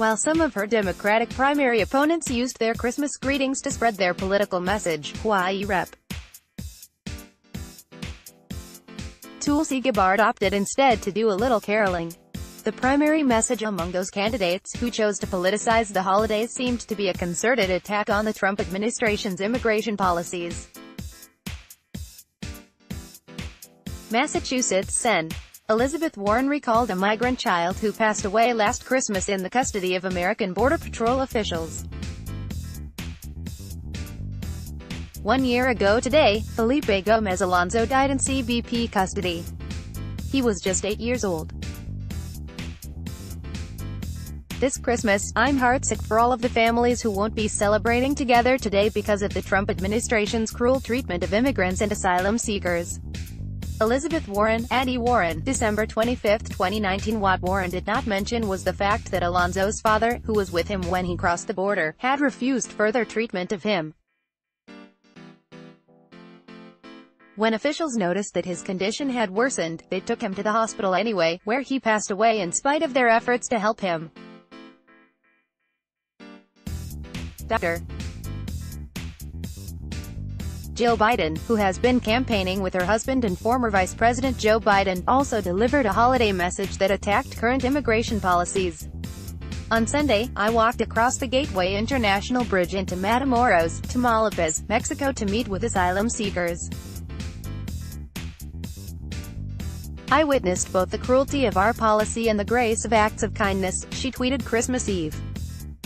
while some of her Democratic primary opponents used their Christmas greetings to spread their political message. Hawaii Rep. Tulsi Gabbard opted instead to do a little caroling. The primary message among those candidates who chose to politicize the holidays seemed to be a concerted attack on the Trump administration's immigration policies. Massachusetts Sen. Elizabeth Warren recalled a migrant child who passed away last Christmas in the custody of American Border Patrol officials. 1 year ago today, Felipe Gomez Alonso died in CBP custody. He was just 8 years old. This Christmas, I'm heartsick for all of the families who won't be celebrating together today because of the Trump administration's cruel treatment of immigrants and asylum seekers. Elizabeth Warren, Addie Warren, December 25, 2019. What Warren did not mention was the fact that Alonso's father, who was with him when he crossed the border, had refused further treatment of him. When officials noticed that his condition had worsened, they took him to the hospital anyway, where he passed away in spite of their efforts to help him. Dr. Jill Biden, who has been campaigning with her husband and former Vice President Joe Biden, also delivered a holiday message that attacked current immigration policies. On Sunday, I walked across the Gateway International Bridge into Matamoros, Tamaulipas, Mexico to meet with asylum seekers. I witnessed both the cruelty of our policy and the grace of acts of kindness, she tweeted Christmas Eve.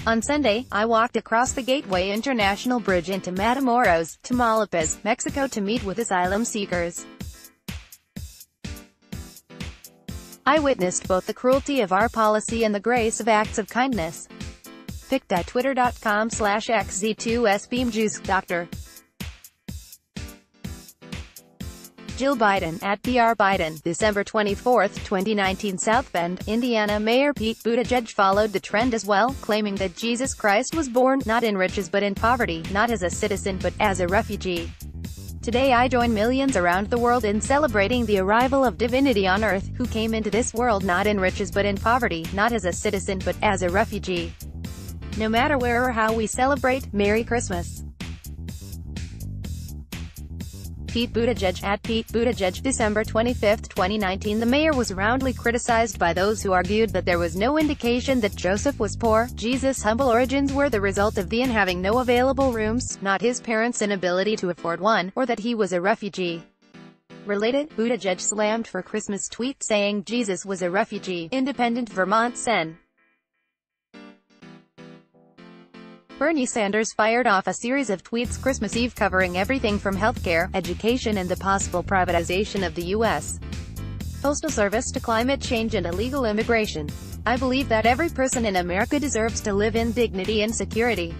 On Sunday, I walked across the Gateway International Bridge into Matamoros, Tamaulipas, Mexico to meet with asylum seekers. I witnessed both the cruelty of our policy and the grace of acts of kindness. pic.twitter.com/xz2sbeamjuice. Dr. Jill Biden, @PR Biden, December 24, 2019. South Bend, Indiana Mayor Pete Buttigieg followed the trend as well, claiming that Jesus Christ was born, not in riches but in poverty, not as a citizen but as a refugee. Today I join millions around the world in celebrating the arrival of divinity on earth, who came into this world not in riches but in poverty, not as a citizen but as a refugee. No matter where or how we celebrate, Merry Christmas. Pete Buttigieg, @Pete Buttigieg, December 25, 2019. The mayor was roundly criticized by those who argued that there was no indication that Joseph was poor. Jesus' humble origins were the result of the inn having no available rooms, not his parents' inability to afford one, or that he was a refugee. Related, Buttigieg slammed for Christmas tweet saying Jesus was a refugee. Independent Vermont Sen. Bernie Sanders fired off a series of tweets Christmas Eve covering everything from healthcare, education and the possible privatization of the U.S. Postal Service to climate change and illegal immigration. I believe that every person in America deserves to live in dignity and security.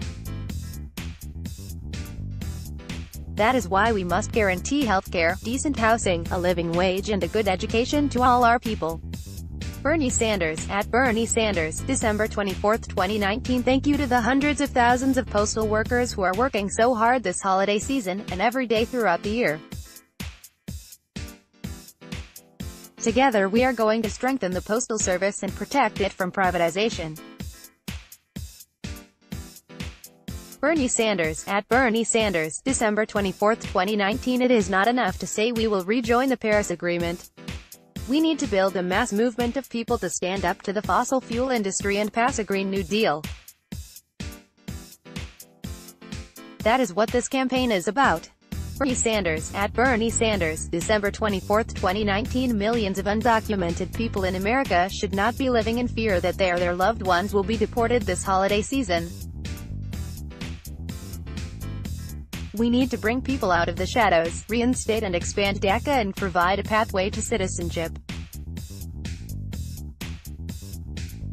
That is why we must guarantee healthcare, decent housing, a living wage and a good education to all our people. Bernie Sanders, @Bernie Sanders, December 24, 2019. Thank you to the hundreds of thousands of postal workers who are working so hard this holiday season, and every day throughout the year. Together we are going to strengthen the Postal Service and protect it from privatization. Bernie Sanders, @Bernie Sanders, December 24, 2019. It is not enough to say we will rejoin the Paris Agreement. We need to build a mass movement of people to stand up to the fossil fuel industry and pass a Green New Deal. That is what this campaign is about. Bernie Sanders, @Bernie Sanders, December 24, 2019. Millions of undocumented people in America should not be living in fear that their loved ones will be deported this holiday season. We need to bring people out of the shadows, reinstate and expand DACA and provide a pathway to citizenship.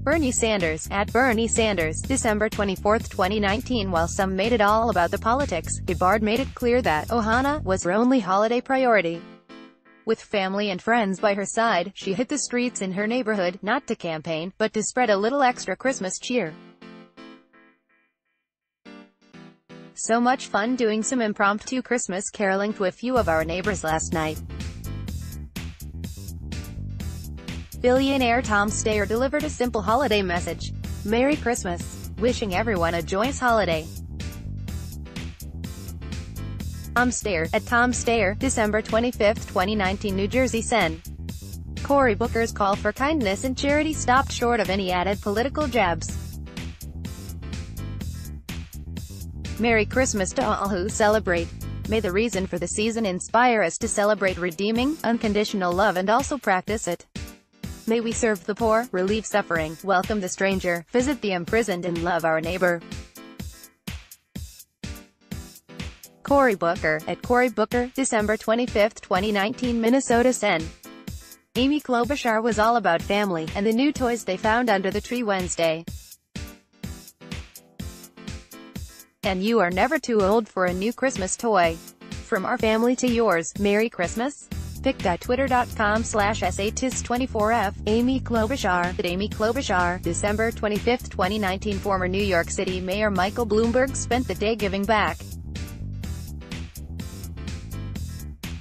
Bernie Sanders, @Bernie Sanders, December 24, 2019. While some made it all about the politics, Gabbard made it clear that Ohana was her only holiday priority. With family and friends by her side, she hit the streets in her neighborhood, not to campaign, but to spread a little extra Christmas cheer. So much fun doing some impromptu Christmas caroling to a few of our neighbors last night. Billionaire Tom Steyer delivered a simple holiday message. Merry Christmas. Wishing everyone a joyous holiday. Tom Steyer, at Tom Steyer, December 25, 2019. New Jersey Sen. Cory Booker's call for kindness and charity stopped short of any added political jabs. Merry Christmas to all who celebrate. May the reason for the season inspire us to celebrate redeeming, unconditional love and also practice it. May we serve the poor, relieve suffering, welcome the stranger, visit the imprisoned and love our neighbor. Cory Booker, at Cory Booker, December 25, 2019. Minnesota Sen. Amy Klobuchar was all about family, and the new toys they found under the tree Wednesday. And you are never too old for a new Christmas toy. From our family to yours, Merry Christmas. Pic.twitter.com/SATIS24F, Amy Klobuchar, at Amy Klobuchar, December 25, 2019. Former New York City Mayor Michael Bloomberg spent the day giving back.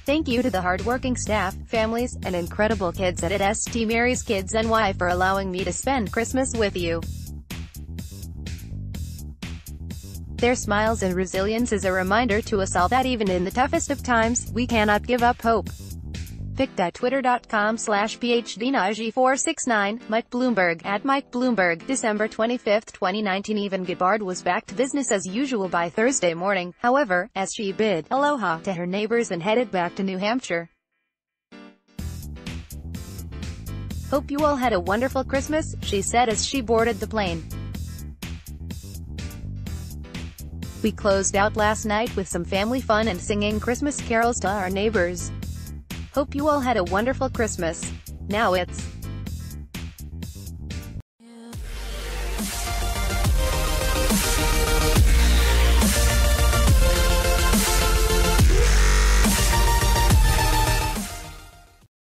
Thank you to the hardworking staff, families, and incredible kids at St. Mary's Kids NY for allowing me to spend Christmas with you. Their smiles and resilience is a reminder to us all that even in the toughest of times, we cannot give up hope. Pic.twitter.com/PhDNaji469, Mike Bloomberg, at Mike Bloomberg, December 25, 2019. Even Gabbard was back to business as usual by Thursday morning, however, as she bid aloha to her neighbors and headed back to New Hampshire. Hope you all had a wonderful Christmas, she said as she boarded the plane. We closed out last night with some family fun and singing Christmas carols to our neighbors. Hope you all had a wonderful Christmas. Now it's